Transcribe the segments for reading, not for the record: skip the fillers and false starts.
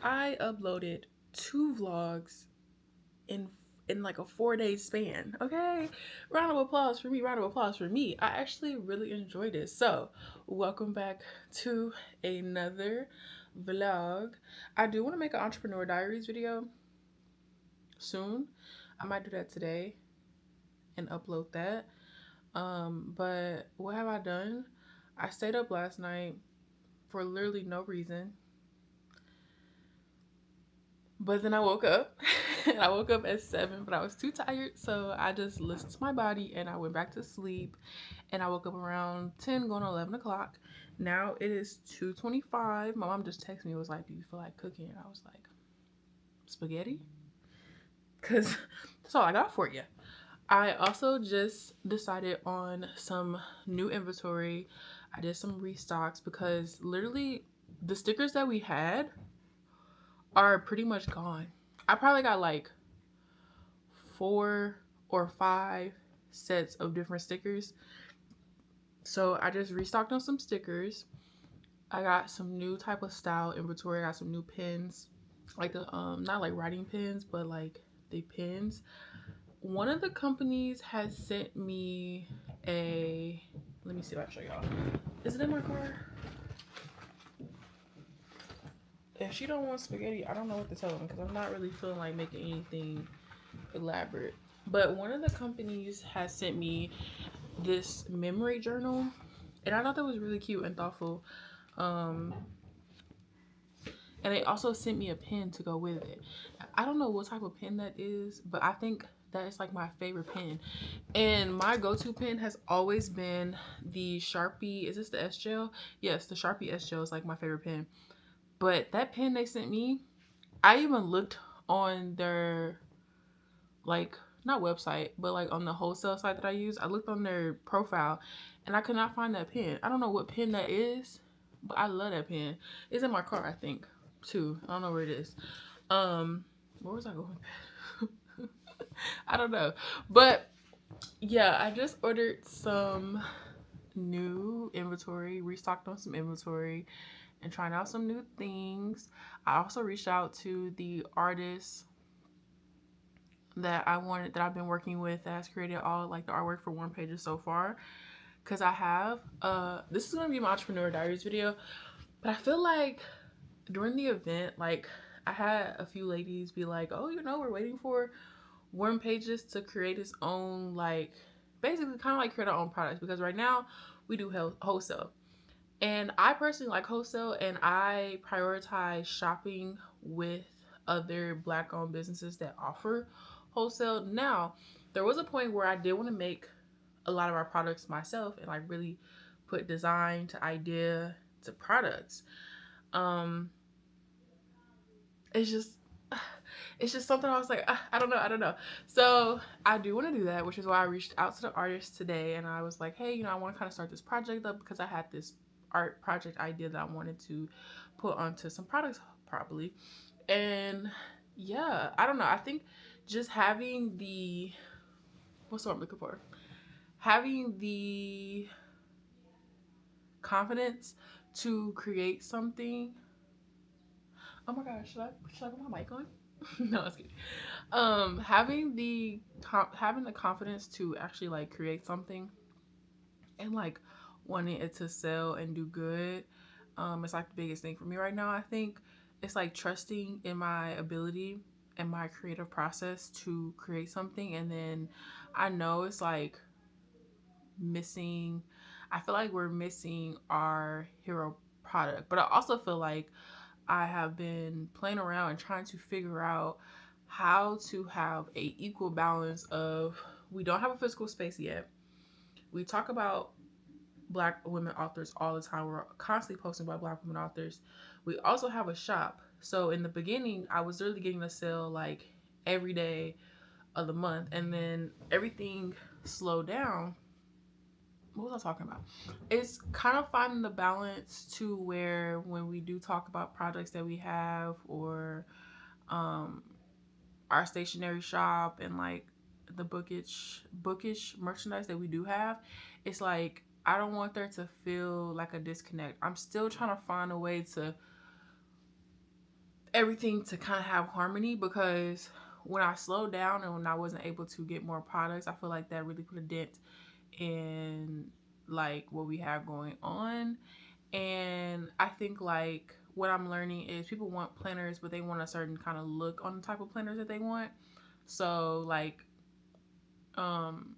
I uploaded 2 vlogs in like a 4 day span. Okay, round of applause for me. Round of applause for me. I actually really enjoyed it. So, welcome back to another vlog. I do want to make an entrepreneur diaries video soon. I might do that today and upload that. But what have I done? I stayed up last night for literally no reason. But then I woke up. And I woke up at 7, but I was too tired, so I just listened to my body and I went back to sleep. And I woke up around 10, going on 11 o'clock. Now it is 2:25. My mom just texted me, was like, "Do you feel like cooking?" And I was like, "Spaghetti?" Because that's all I got for you. I also just decided on some new inventory. I did some restocks because literally the stickers that we had are pretty much gone. I probably got like 4 or 5 sets of different stickers. So I just restocked on some stickers. I got some new type of style inventory. I got some new pens, like the not like writing pens, but like the pens. One of the companies has sent me a. Let me see if I can show y'all. Is it in my car? If she don't want spaghetti, I don't know what to tell them because I'm not really feeling like making anything elaborate. But one of the companies has sent me this memory journal, and I thought that was really cute and thoughtful. Um, and they also sent me a pen to go with it. I don't know what type of pen that is, but I think that is like my favorite pen. And my go-to pen has always been the Sharpie. Is this the S gel? Yes, the Sharpie S gel is like my favorite pen. But that pen they sent me, I even looked on their like not website, but like on the wholesale site that I use. I looked on their profile and I could not find that pen. I don't know what pen that is, but I love that pen. It's in my car, I think, too. I don't know where it is. Where was I going? I don't know. But yeah, I just ordered some new inventory, restocked on some inventory, and trying out some new things. I also reached out to the artist that I've been working with that has created all like the artwork for One Pages so far. Cause I have this is gonna be my entrepreneur diaries video, but I feel like during the event, like I had a few ladies be like, "Oh, we're waiting for One Pages to create its own like basically kind of like create our own products because right now we do wholesale." And I personally like wholesale and I prioritize shopping with other black owned businesses that offer wholesale. Now, there was a point where I did want to make a lot of our products myself and like really put design to idea to products. Um it's just it's just something I was like, I don't know. So I do want to do that, which is why I reached out to the artist today and I was like, hey, I want to kind of start this project up because I had this art project idea that I wanted to put onto some products probably. And yeah, I don't know. I think just having the what's what I'm looking for? Having the confidence to create something. Oh my gosh, should I put my mic on? No, I was kidding. Having the confidence to actually like create something and like wanting it to sell and do good, it's like the biggest thing for me right now. I think it's like trusting in my ability and my creative process to create something, and then I know it's like missing. I feel like we're missing our hero product, but I also feel like I have been playing around and trying to figure out how to have a equal balance of we don't have a physical space yet. We talk about black women authors all the time. We're constantly posting about black women authors. We also have a shop. So in the beginning, I was literally getting a sale like every day of the month, and then everything slowed down. What was I talking about? It's kind of finding the balance to where when we do talk about projects that we have or um, our stationery shop and like the bookish merchandise that we do have, it's like I don't want there to feel like a disconnect. I'm still trying to find a way to everything to kind of have harmony, because when I slowed down and when I wasn't able to get more products, I feel like that really put a dent in like what we have going on. And I think like what I'm learning is people want planners, but they want a certain kind of look on the type of planners that they want. So um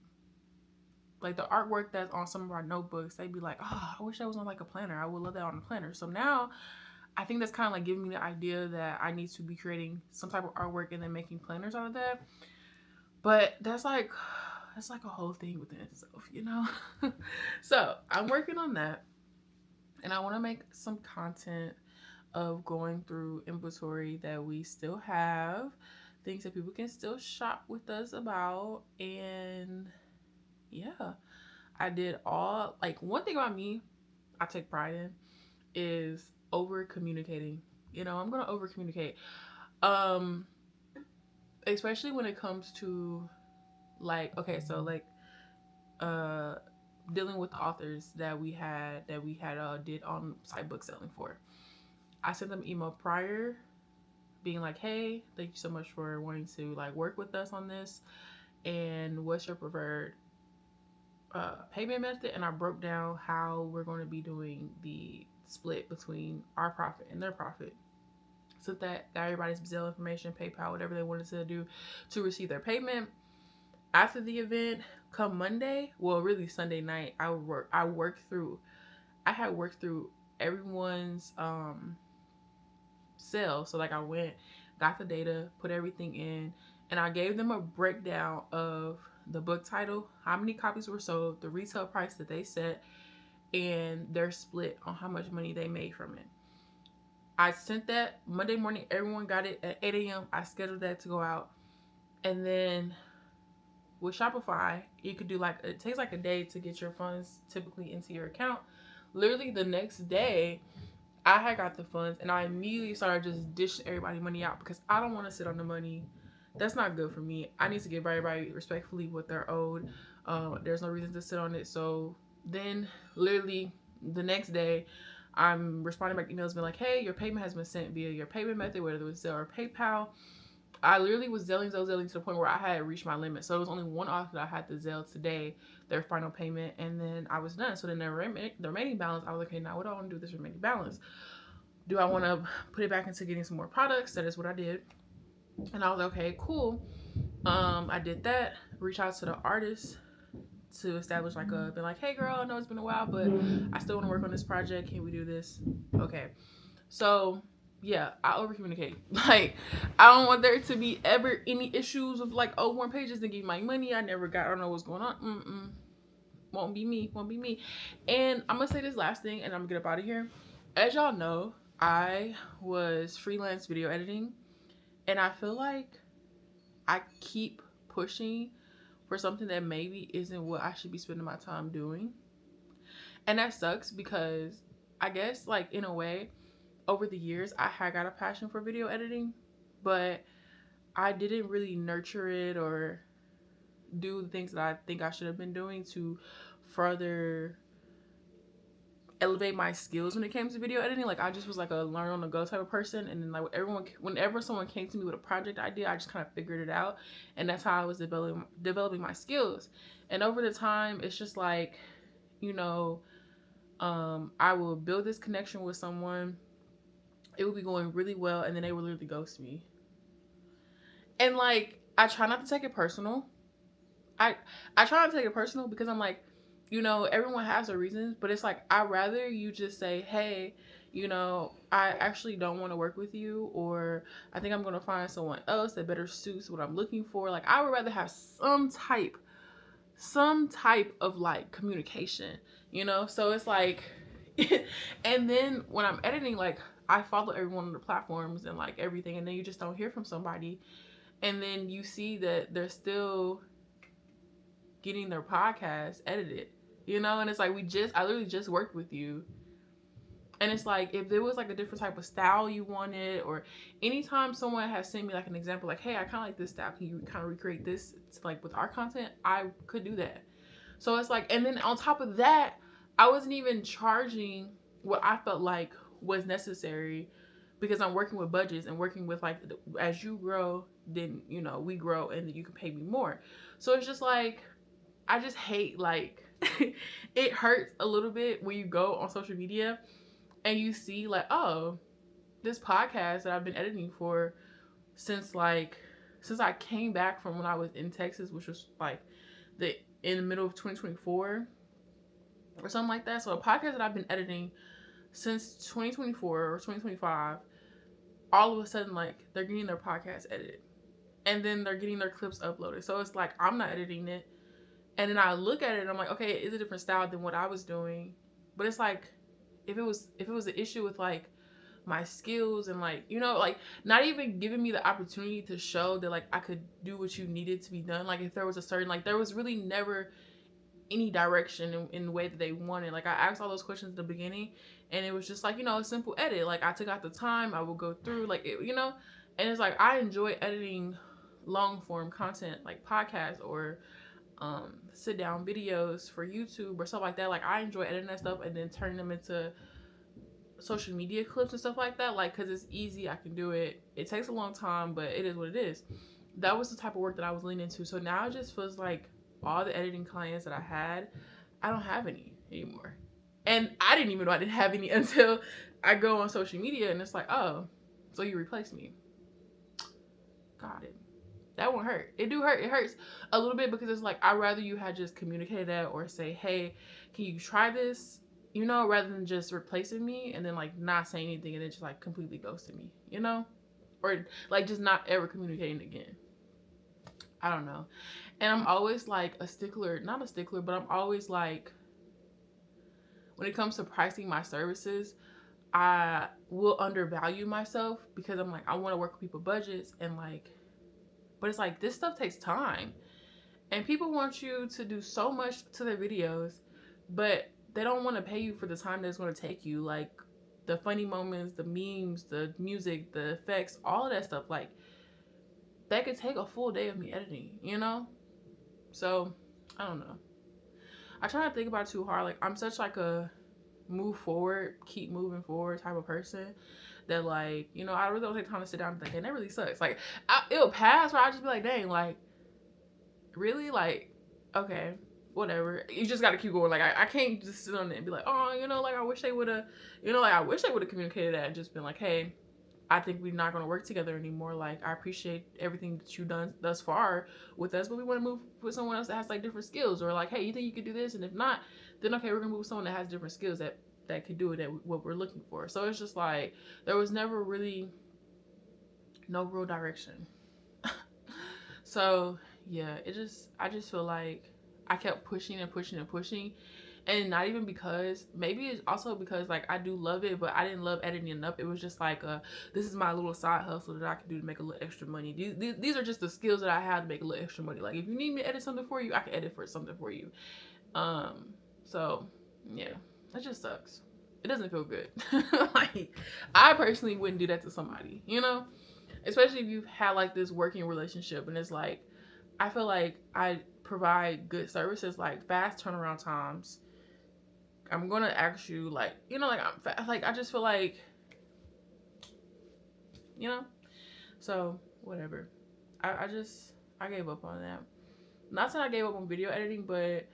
like the artwork that's on some of our notebooks, they'd be like, oh, I wish that was on like a planner. I would love that on a planner. So now I think that's kind of like giving me the idea that I need to be creating some type of artwork and then making planners out of that. But that's like a whole thing within itself, you know? So I'm working on that. And I want to make some content of going through inventory that we still have, things that people can still shop with us about. And yeah, I did all, like, one thing about me I take pride in is over communicating. You know, I'm gonna over communicate. Especially when it comes to like, okay, so like uh dealing with authors that we had did on site book selling for. I sent them email prior being like, hey, thank you so much for wanting to like work with us on this, and what's your preferred payment method. And I broke down how we're going to be doing the split between our profit and their profit, so that got everybody's Zelle information, PayPal, whatever they wanted to do to receive their payment. After the event, come Monday, well, really Sunday night, I had worked through everyone's sale. So like I went, got the data, put everything in, and I gave them a breakdown of the book title, how many copies were sold, the retail price that they set, and their split on how much money they made from it. I sent that Monday morning. Everyone got it at 8 a.m. I scheduled that to go out. And then with Shopify, you could do like, it takes like a day to get your funds typically into your account. Literally the next day, I had got the funds and I immediately started just dishing everybody money out, because I don't want to sit on the money. That's not good for me. I need to give everybody respectfully what they're owed. There's no reason to sit on it. So then literally the next day, I'm responding back to emails being like, hey, your payment has been sent via your payment method, whether it was Zelle or PayPal. I literally was zelling to the point where I had reached my limit. So it was only one author that I had to Zelle today, their final payment, and then I was done. So then the remaining balance, I was like, okay, now what do I want to do with this remaining balance? Do I want to put it back into getting some more products? That is what I did. And I was like, okay, cool. I did that. Reach out to the artist to establish like been like, hey girl, I know it's been a while, but I still want to work on this project. Can we do this? Okay. So yeah, I over communicate. Like, I don't want there to be ever any issues of like, oh, 1 page isn't giving my money. I don't know what's going on. Won't be me. And I'm gonna say this last thing and I'm gonna get up out of here. As y'all know, I was freelance video editing, and I feel like I keep pushing for something that maybe isn't what I should be spending my time doing. And that sucks, because I guess like in a way, over the years, I had got a passion for video editing, but I didn't really nurture it or do the things that I think I should have been doing to further elevate my skills when it came to video editing. Like, I just was like a learn on the go type of person, and then like whenever someone came to me with a project idea, I just kind of figured it out, and that's how I was developing my skills. And over the time, it's just like, you know, I will build this connection with someone, it would be going really well, and then they would literally ghost me. And like, I try not to take it personal. I try not to take it personal, because I'm like, you know, everyone has their reasons, but it's like, I'd rather you just say, hey, you know, I actually don't want to work with you, or I think I'm going to find someone else that better suits what I'm looking for. Like, I would rather have some type of like communication, you know? So it's like, and then when I'm editing, like, I follow everyone on the platforms and like everything, and then you just don't hear from somebody, and then you see that they're still getting their podcast edited, you know? And it's like, I literally just worked with you. And it's like, if there was like a different type of style you wanted, or anytime someone has sent me like an example, like, hey, I kind of like this style, can you kind of recreate this like with our content, I could do that. So it's like, and then on top of that, I wasn't even charging what I felt like was necessary because I'm working with budgets and working with like, as you grow, then you know we grow and then you can pay me more. So it's just like, I just hate like it hurts a little bit when you go on social media and you see like, oh, this podcast that I've been editing for since like since I came back from when I was in Texas, which was like the in the middle of 2024 or something like that. So a podcast that I've been editing since 2024 or 2025, all of a sudden like they're getting their podcast edited and then they're getting their clips uploaded. So it's like I'm not editing it. And then I look at it and I'm like, okay, it's a different style than what I was doing. But it's like if it was an issue with like my skills and like, you know, like not even giving me the opportunity to show that like I could do what you needed to be done. Like if there was a certain, like there was really never any direction in the way that they wanted. Like I asked all those questions at the beginning and it was just like, you know, a simple edit. Like I took out the time, I would go through like it, you know, and it's like I enjoy editing long form content like podcasts or sit down videos for YouTube or stuff like that. Like I enjoy editing that stuff and then turning them into social media clips and stuff like that. Like, cause it's easy, I can do it. It takes a long time, but it is what it is. That was the type of work that I was leaning into. So now it just feels like all the editing clients that I had, I don't have any anymore. And I didn't even know I didn't have any until I go on social media and it's like, oh, so you replaced me. Got it. That won't hurt. It do hurt. It hurts a little bit because it's like, I'd rather you had just communicated that or say, hey, can you try this? You know, rather than just replacing me and then like not saying anything and then just like completely ghosting me, you know? Or like just not ever communicating again. I don't know. And I'm always like a stickler, not a stickler, but I'm always like, when it comes to pricing my services, I will undervalue myself because I'm like, I want to work with people's budgets and like, but it's like this stuff takes time and people want you to do so much to their videos, but they don't want to pay you for the time that it's going to take you. Like the funny moments, the memes, the music, the effects, all of that stuff. Like that could take a full day of me editing, you know? So I don't know. I try not to think about it too hard. Like I'm such like a move forward, keep moving forward type of person that like, you know, I really don't take time to sit down and think, and that really sucks. Like it'll pass where I just be like, dang, like really, like okay, whatever. You just got to keep going. Like I can't just sit on it and be like, oh, you know, like I wish they would have, you know, like I wish they would have communicated that and just been like, hey, I think we're not going to work together anymore. Like I appreciate everything that you've done thus far with us, but we want to move with someone else that has like different skills, or like, hey, you think you could do this? And if not, then okay, we're going to move with someone that has different skills that could do it at what we're looking for. So it's just like there was never really no real direction. So yeah, I just feel like I kept pushing and pushing and pushing, and not even because, maybe it's also because like I do love it, but I didn't love editing enough. It was just like this is my little side hustle that I can do to make a little extra money. These are just the skills that I have to make a little extra money. Like if you need me to edit something for you, I can edit for something for you. So yeah, that just sucks. It doesn't feel good. Like I personally wouldn't do that to somebody, you know, especially if you've had like this working relationship and it's like, I feel like I provide good services, like fast turnaround times. I'm gonna ask you, like, you know, like like I just feel like, you know, so whatever. I gave up on that. Not saying I gave up on video editing, but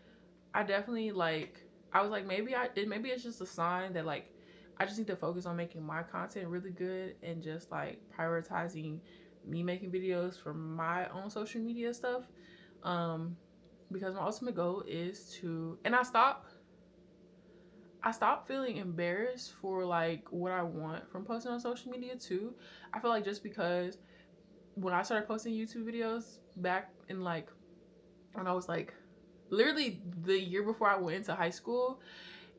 I definitely like, I was like, maybe it's just a sign that like I just need to focus on making my content really good and just like prioritizing me making videos for my own social media stuff. Because my ultimate goal is to, and I stopped feeling embarrassed for like what I want from posting on social media too. I feel like just because when I started posting YouTube videos back in like, when I was like literally the year before I went into high school,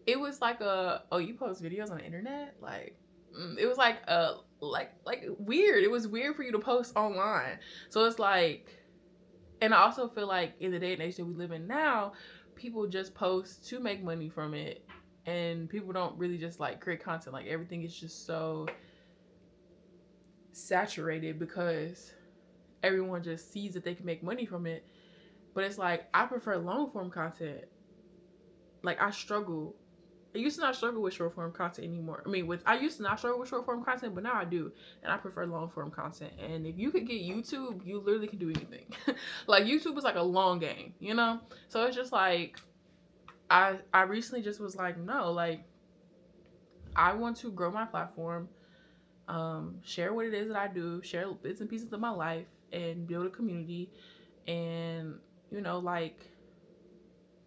it was like oh, you post videos on the internet? Like it was like like weird. It was weird for you to post online. So it's like, and I also feel like in the day and age that we live in now, people just post to make money from it, and people don't really just like create content. Like everything is just so saturated because everyone just sees that they can make money from it. But it's like I prefer long form content. Like I struggle I used to not struggle with short form content anymore. I used to not struggle with short form content, but now I do, and I prefer long form content. And if you could get YouTube, you literally can do anything. Like YouTube is like a long game, you know. So it's just like I recently just was like, no, like I want to grow my platform, share what it is that I do, share bits and pieces of my life, and build a community, and you know, like,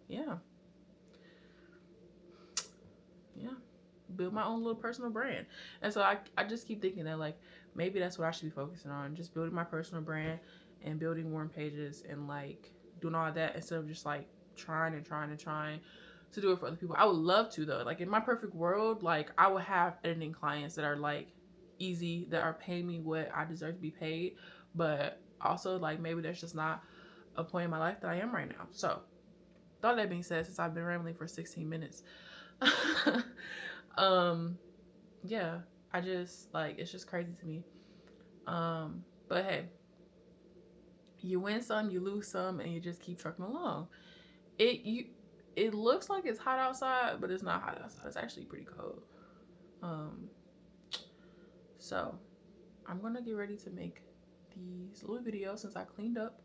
yeah, yeah, build my own little personal brand. And so I just keep thinking that like maybe that's what I should be focusing on, just building my personal brand and building warm pages and like doing all that instead of just like trying to do it for other people. I would love to though. Like in my perfect world, like I would have editing clients that are like easy, that are paying me what I deserve to be paid. But also like maybe that's just not a point in my life that I am right now. So all that being said, since I've been rambling for 16 minutes, yeah, I just like it's just crazy to me. But hey, you win some, you lose some, and you just keep trucking along. It looks like it's hot outside, but it's not hot outside. It's actually pretty cold. So I'm gonna get ready to make these little videos since I cleaned up.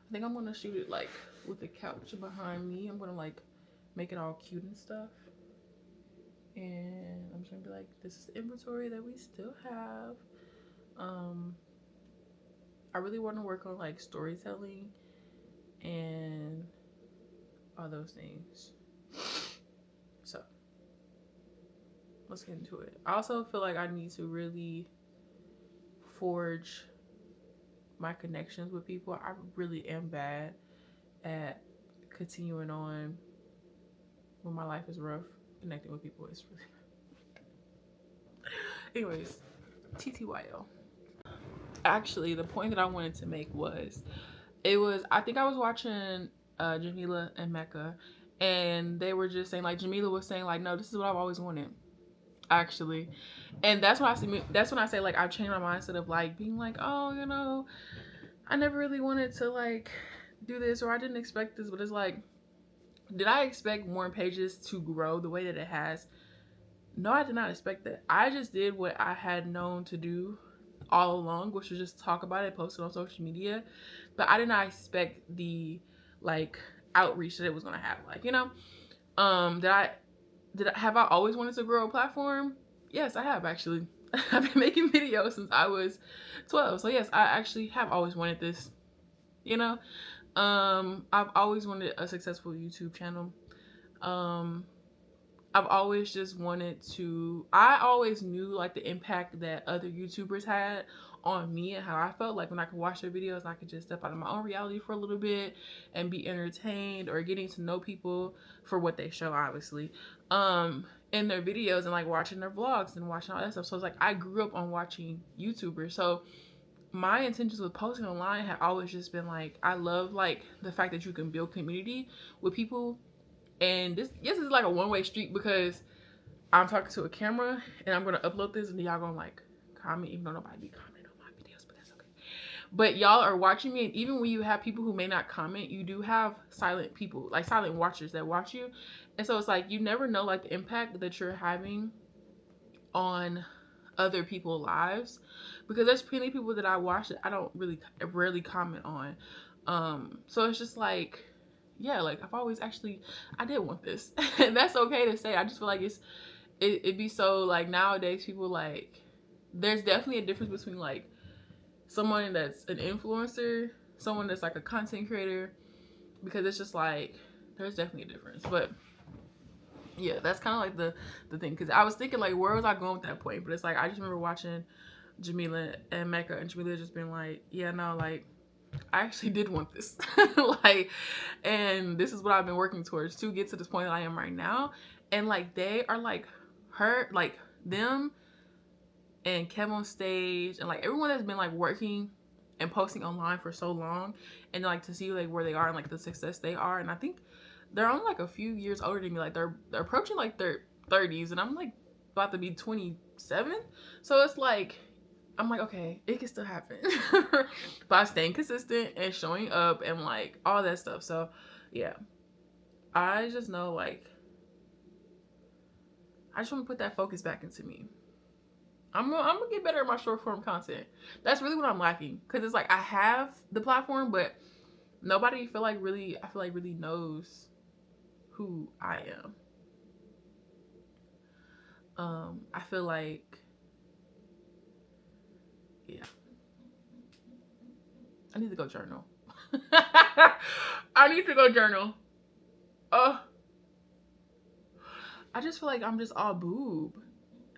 I think I'm gonna shoot it like with the couch behind me. I'm gonna like make it all cute and stuff. And I'm just gonna be like, this is the inventory that we still have. I really want to work on like storytelling and all those things. So let's get into it. I also feel like I need to really forge my connections with people. I really am bad at continuing on when my life is rough. Connecting with people is really anyways, TTYL. Actually, the point that I wanted to make was I think I was watching Jamila and Mecca, and they were just saying like Jamila was saying like, no, this is what I've always wanted, actually. And that's when I say like I've changed my mindset of like being like, oh, you know, I never really wanted to like do this, or I didn't expect this. But it's like, did I expect more pages to grow the way that it has? No, I did not expect that. I just did what I had known to do all along, which was just talk about it, post it on social media. But I did not expect the like outreach that it was gonna have. Like, you know, have I always wanted to grow a platform? Yes, I have actually. I've been making videos since I was 12. So yes, I actually have always wanted this, you know. I've always wanted a successful YouTube channel. I've always just wanted to, I always knew like the impact that other YouTubers had on me and how I felt like when I could watch their videos and I could just step out of my own reality for a little bit and be entertained or getting to know people for what they show, obviously, in their videos and like watching their vlogs and watching all that stuff. So it's like I grew up on watching YouTubers. So my intentions with posting online had always just been like, I love like the fact that you can build community with people. And this is like a one-way street because I'm talking to a camera and I'm gonna upload this and y'all gonna like comment, even though nobody be commenting on my videos, but that's okay. But y'all are watching me, and even when you have people who may not comment, you do have silent people, like silent watchers that watch you. And so it's like you never know like the impact that you're having on other people's lives, because there's plenty of people that I watch that I don't really rarely comment on. So it's just like, yeah, like I've always actually, I did want this. And that's okay to say. I just feel like it'd be so like nowadays people like, there's definitely a difference between like someone that's an influencer, someone that's like a content creator, because it's just like, there's definitely a difference. But yeah, that's kind of like the thing, because I was thinking like, where was I going with that point? But it's like, I just remember watching Jamila and Mecca, and Jamila just being like, yeah, no, like I actually did want this. Like, and this is what I've been working towards to get to this point that I am right now. And like they are like her, like them and Kev on stage and like everyone that's been like working and posting online for so long, and like to see like where they are and like the success they are. And I think they're only like a few years older than me. Like they're approaching like their 30s, and I'm like about to be 27. So it's like, I'm like, okay, it can still happen by staying consistent and showing up and like all that stuff. So yeah, I just know like I just want to put that focus back into me. I'm gonna get better at my short form content. That's really what I'm lacking, because it's like I have the platform, but nobody I feel like really knows who I am. I feel like, yeah, I need to go journal. I need to go journal. I just feel like I'm just all boob.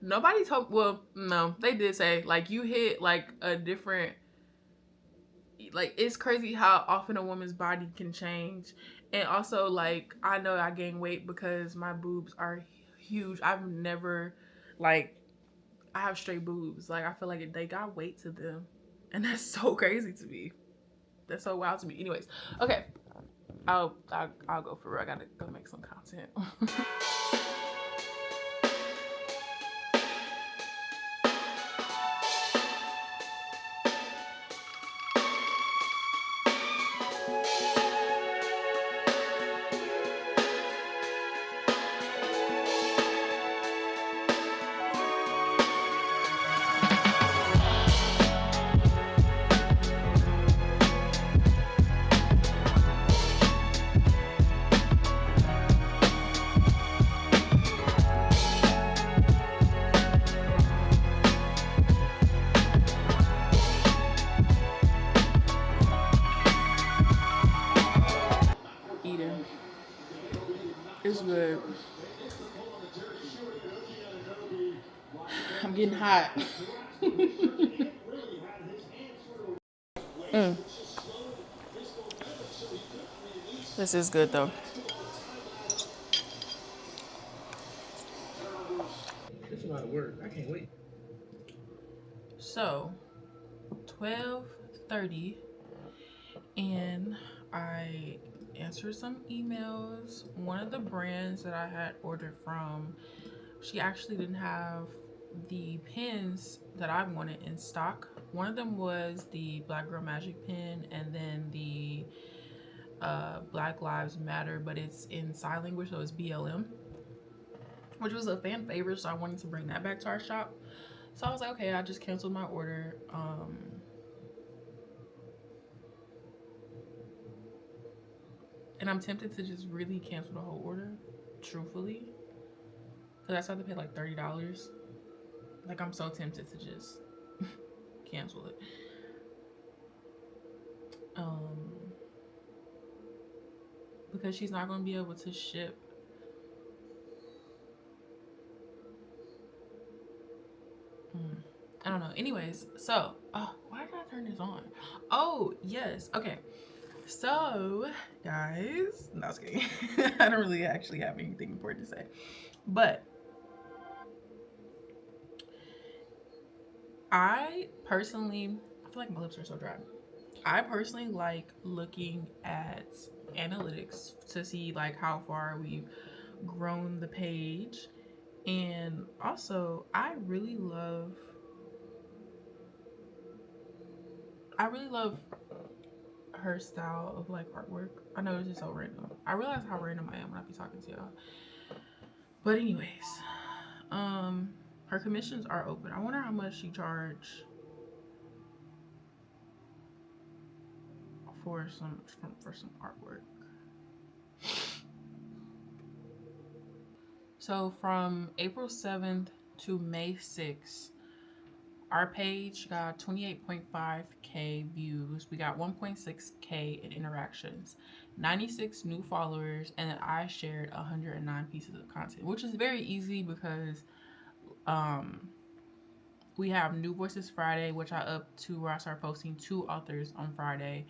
Nobody told, well, no, they did say like you hit like a different, like it's crazy how often a woman's body can change. And also, like, I know I gain weight because my boobs are huge. I've never, like, I have straight boobs. Like, I feel like they got weight to them, and that's so crazy to me. That's so wild to me. Anyways, okay, I'll go for real. I gotta go make some content. Eating. It's good. I'm getting hot. Mm. This is good though. It's a lot of work. I can't wait. So, 12:30, and I answered some emails. One of the brands that I had ordered from, she actually didn't have the pins that I wanted in stock. One of them was the Black Girl Magic pin, and then the Black Lives Matter, but it's in sign language, so it's BLM, which was a fan favorite, so I wanted to bring that back to our shop. So I was like, okay, I just canceled my order. And I'm tempted to just really cancel the whole order, truthfully, because I still have to pay like $30. Like, I'm so tempted to just cancel it. Because she's not going to be able to ship. I don't know. Anyways, so, why did I turn this on? Oh, yes. Okay. So, guys, no, I was kidding. I don't really actually have anything important to say. But I personally, I feel like my lips are so dry. I personally like looking at analytics to see like how far we've grown the page. And also, I really love her style of like artwork. I know this is so random. I realize how random I am when I be talking to y'all. But anyways, her commissions are open. I wonder how much she charged for some artwork. So from April 7th to May 6th, our page got 28.5K views. We got 1.6K in interactions, 96 new followers, and then I shared 109 pieces of content, which is very easy because we have New Voices Friday, which I up to where I start posting 2 authors on Friday.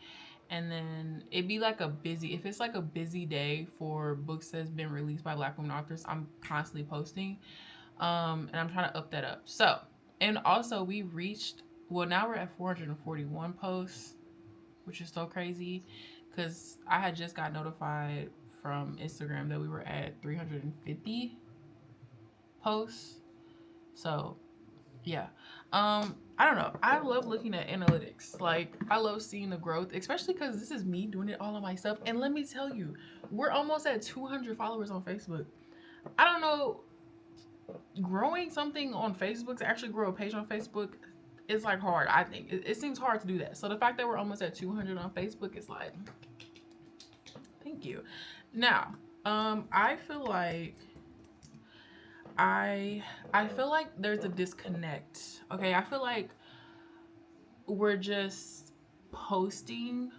And then it'd be like if it's like a busy day for books that's been released by Black women authors, I'm constantly posting. And I'm trying to up that up. So, and also we reached, well, now we're at 441 posts, which is so crazy because I had just got notified from Instagram that we were at 350 posts. So, yeah. I don't know. I love looking at analytics. Like, I love seeing the growth, especially because this is me doing it all on myself. And let me tell you, we're almost at 200 followers on Facebook. I don't know. growing something on Facebook, to actually grow a page on Facebook, is like hard. I think it seems hard to do that. So the fact that we're almost at 200 on Facebook is like, thank you. Now, I feel like I feel like there's a disconnect. Okay, I feel like we're just posting,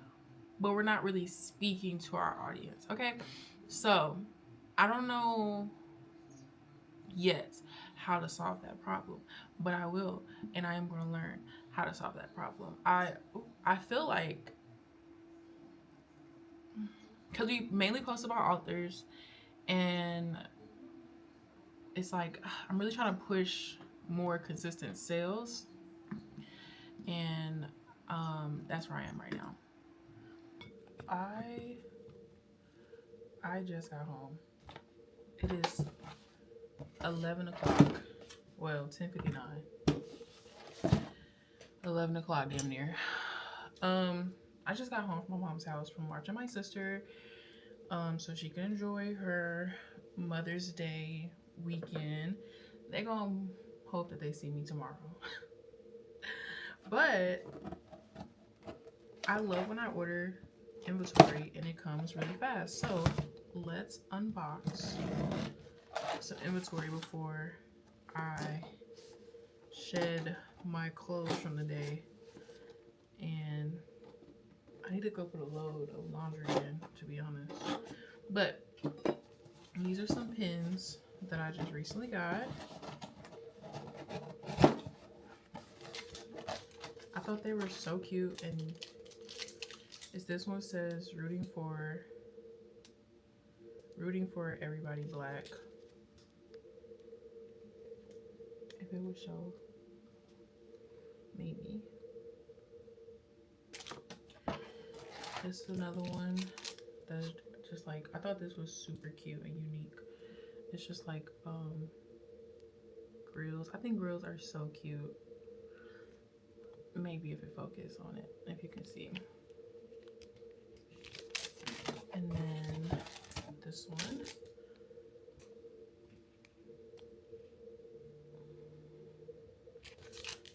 but we're not really speaking to our audience. Okay, so I don't know yet how to solve that problem, but I will, and I am going to learn how to solve that problem. I feel like, because we mainly post about authors, and it's like I'm really trying to push more consistent sales, and that's where I am right now. I just got home. It is 11 o'clock. Well, 10:59. 11 o'clock, damn near. I just got home from my mom's house from watching my sister, so she can enjoy her Mother's Day weekend. They gonna hope that they see me tomorrow. But I love when I order inventory and it comes really fast. So let's unbox some inventory before I shed my clothes from the day. And I need to go put a load of laundry in, to be honest. But these are some pins that I just recently got. I thought they were so cute, and this one says rooting for everybody black. If it would show, maybe. This is another one that just like, I thought this was super cute and unique. It's just like grills. I think grills are so cute. Maybe if it focus on it, if you can see. And then this one.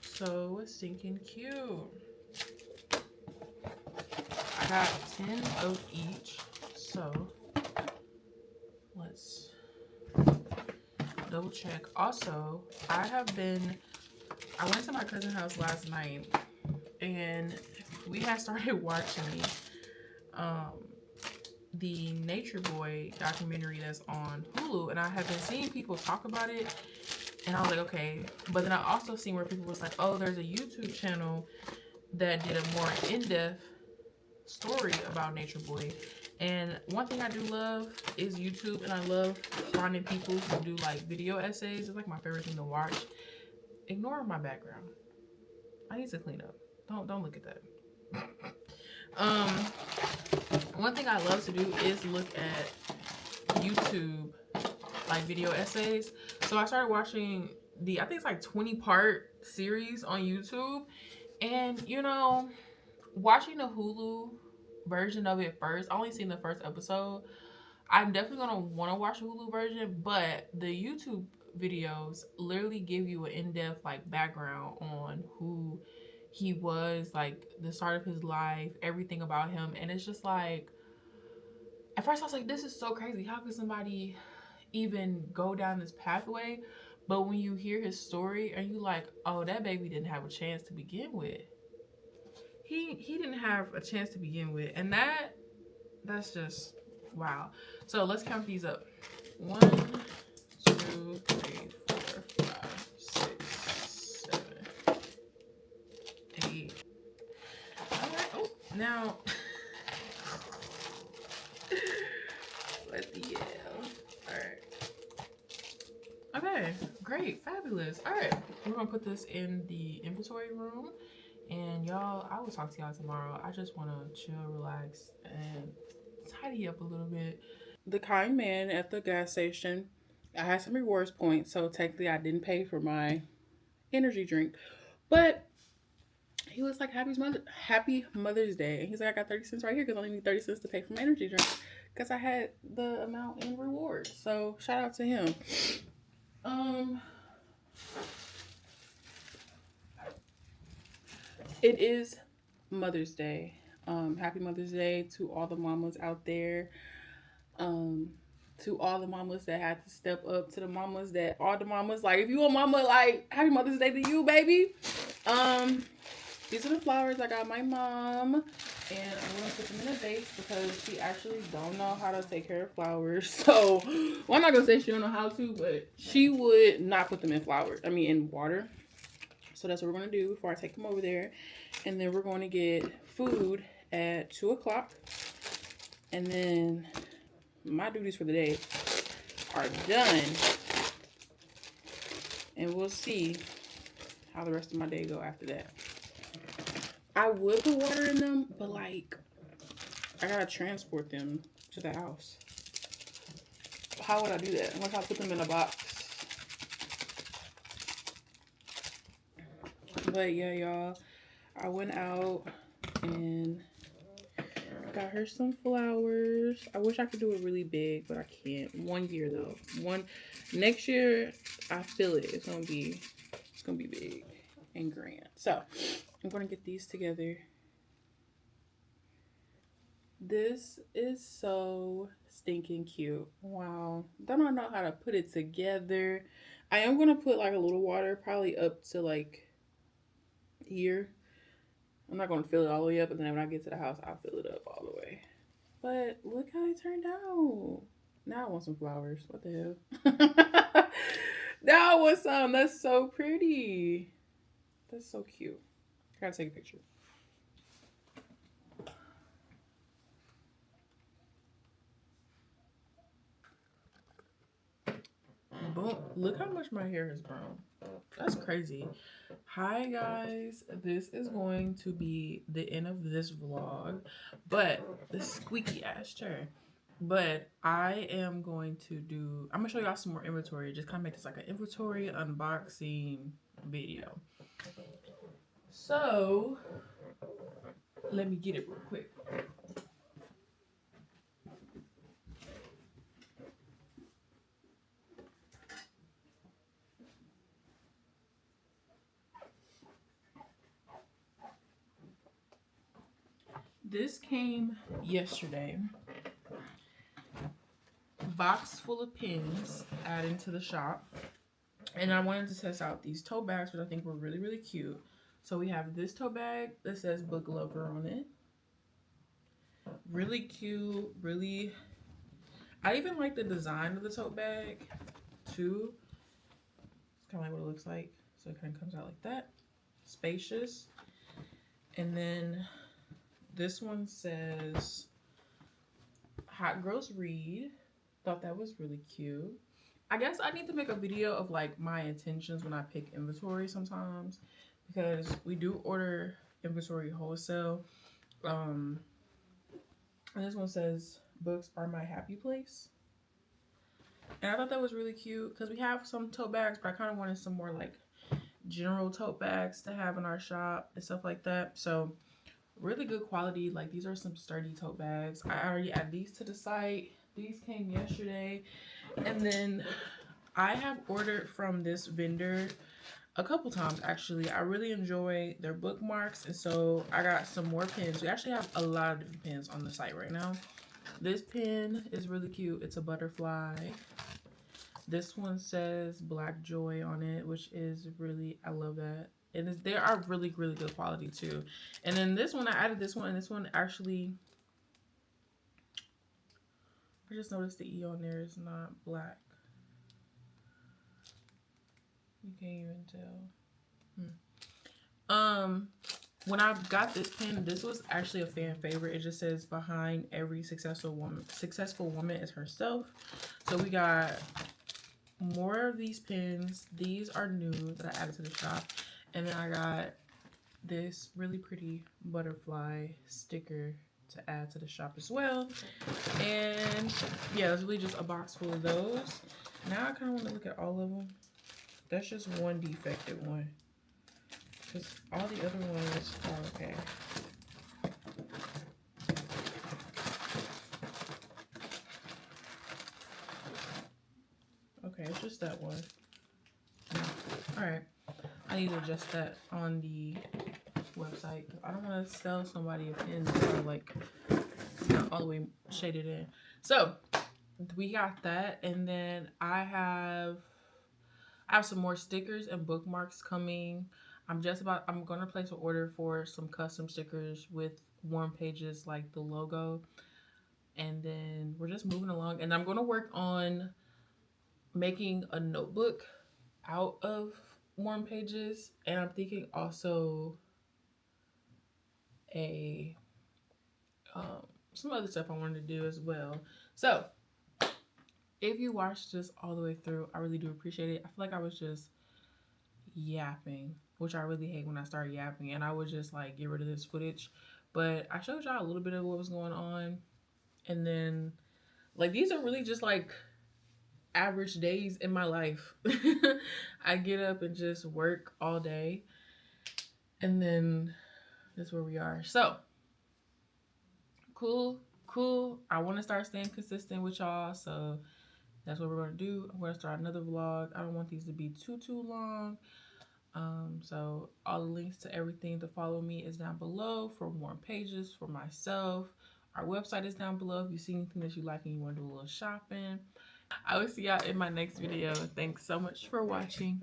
So stinking cute. I got 10 of each. So let's double check. Also, I went to my cousin's house last night, and we had started watching the Nature Boy documentary that's on Hulu, and I have been seeing people talk about it, and I was like, okay. But then I also seen where people was like, oh, there's a YouTube channel that did a more in-depth story about Nature Boy. And one thing I do love is YouTube, and I love finding people who do like video essays. It's like my favorite thing to watch. Ignore my background. I need to clean up. Don't look at that. One thing I love to do is look at YouTube like video essays. So I started watching I think it's like 20-part series on YouTube, and you know, watching the Hulu version of it first, I only seen the first episode. I'm definitely gonna want to watch the Hulu version, but the YouTube videos literally give you an in-depth like background on who he was, like the start of his life, everything about him. And it's just like, at first I was like, this is so crazy. How could somebody even go down this pathway? But when you hear his story, and you like, oh, that baby didn't have a chance to begin with. He didn't have a chance to begin with, and that's just wow. So let's count these up. 1, 2, 3, 4, 5, 6, 7, 8. All right. Oh, now what the hell? All right. Okay, great, fabulous. All right, we're gonna put this in the inventory room. And y'all, I will talk to y'all tomorrow. I just want to chill, relax, and tidy up a little bit. The kind man at the gas station, I had some rewards points, so technically I didn't pay for my energy drink. But he was like, Happy Mother's Day. And he's like, I got 30 cents right here because I only need 30 cents to pay for my energy drink because I had the amount in rewards. So shout out to him. Um, it is Mother's Day. Happy Mother's Day to all the mamas out there. Um, to all the mamas that had to step up, to the mamas that all the mamas like. If you a mama, like Happy Mother's Day to you, baby. Um, these are the flowers I got my mom, and I'm gonna put them in a vase because she actually don't know how to take care of flowers. So, well, I'm not gonna say she don't know how to, but she would not put them in flowers. I mean, in water. So that's what we're gonna do before I take them over there, and then we're going to get food at 2 o'clock, and then my duties for the day are done, and we'll see how the rest of my day go after that. I would put water in them, but like I gotta transport them to the house. How would I do that? Unless I put them in a box. But yeah, y'all, I went out and got her some flowers. I wish I could do it really big, but I can't. 1 year though. Next year, I feel it. It's gonna be big and grand. So I'm gonna get these together. This is so stinking cute. Wow. Don't I know how to put it together. I am gonna put like a little water, probably up to like here. I'm not gonna fill it all the way up, but then when I get to the house, I'll fill it up all the way. But look how it turned out. Now I want some flowers. What the hell? Now I want some. That's so pretty. That's so cute. I gotta take a picture. Boom. Look how much my hair has grown. That's crazy. Hi guys, this is going to be the end of this vlog, but the squeaky ass chair. But I am going to I'm gonna show y'all some more inventory. Just kind of make this like an inventory unboxing video. So let me get it real quick. This came yesterday. Box full of pins added to the shop. And I wanted to test out these tote bags, which I think were really, really cute. So we have this tote bag that says Book Lover on it. Really cute, really... I even like the design of the tote bag, too. It's kind of like what it looks like. So it kind of comes out like that. Spacious. And then this one says Hot Girls Read. Thought that was really cute. I guess I need to make a video of like my intentions when I pick inventory sometimes, because we do order inventory wholesale. And this one says books are my happy place. And I thought that was really cute because we have some tote bags, but I kind of wanted some more like general tote bags to have in our shop and stuff like that. So really good quality. Like these are some sturdy tote bags. I already added these to the site. These came yesterday. And then I have ordered from this vendor a couple times actually. I really enjoy their bookmarks, and so I got some more pins. We actually have a lot of different pins on the site right now. This pin is really cute. It's a butterfly. This one says Black Joy on it, which is really, I love that. And they are really, really good quality too. And then this one, I added this one, and this one actually, I just noticed the E on there is not black. You can't even tell. When I got this pin, this was actually a fan favorite. It just says behind every successful woman is herself. So we got more of these pins. These are new that I added to the shop. And then I got this really pretty butterfly sticker to add to the shop as well. And yeah, it's really just a box full of those. Now I kind of want to look at all of them. That's just one defective one, because all the other ones are okay. Okay, it's just that one. I need to adjust that on the website. I don't want to sell somebody a pin that are like not all the way shaded in. So we got that, and then I have some more stickers and bookmarks coming. I'm gonna place an order for some custom stickers with warm pages like the logo. And then we're just moving along. And I'm gonna work on making a notebook out of warm pages. And I'm thinking also a some other stuff I wanted to do as well. So if you watched this all the way through, I really do appreciate it. I feel like I was just yapping, which I really hate when I start yapping, and I would just like get rid of this footage. But I showed y'all a little bit of what was going on, and then like these are really just like average days in my life. I get up and just work all day, and then that's where we are. So cool. I want to start staying consistent with y'all, so that's what we're gonna do. I'm gonna start another vlog. I don't want these to be too long. So all the links to everything to follow me is down below for more pages for myself. Our website is down below if you see anything that you like and you want to do a little shopping. I will see y'all in my next video. Thanks so much for watching.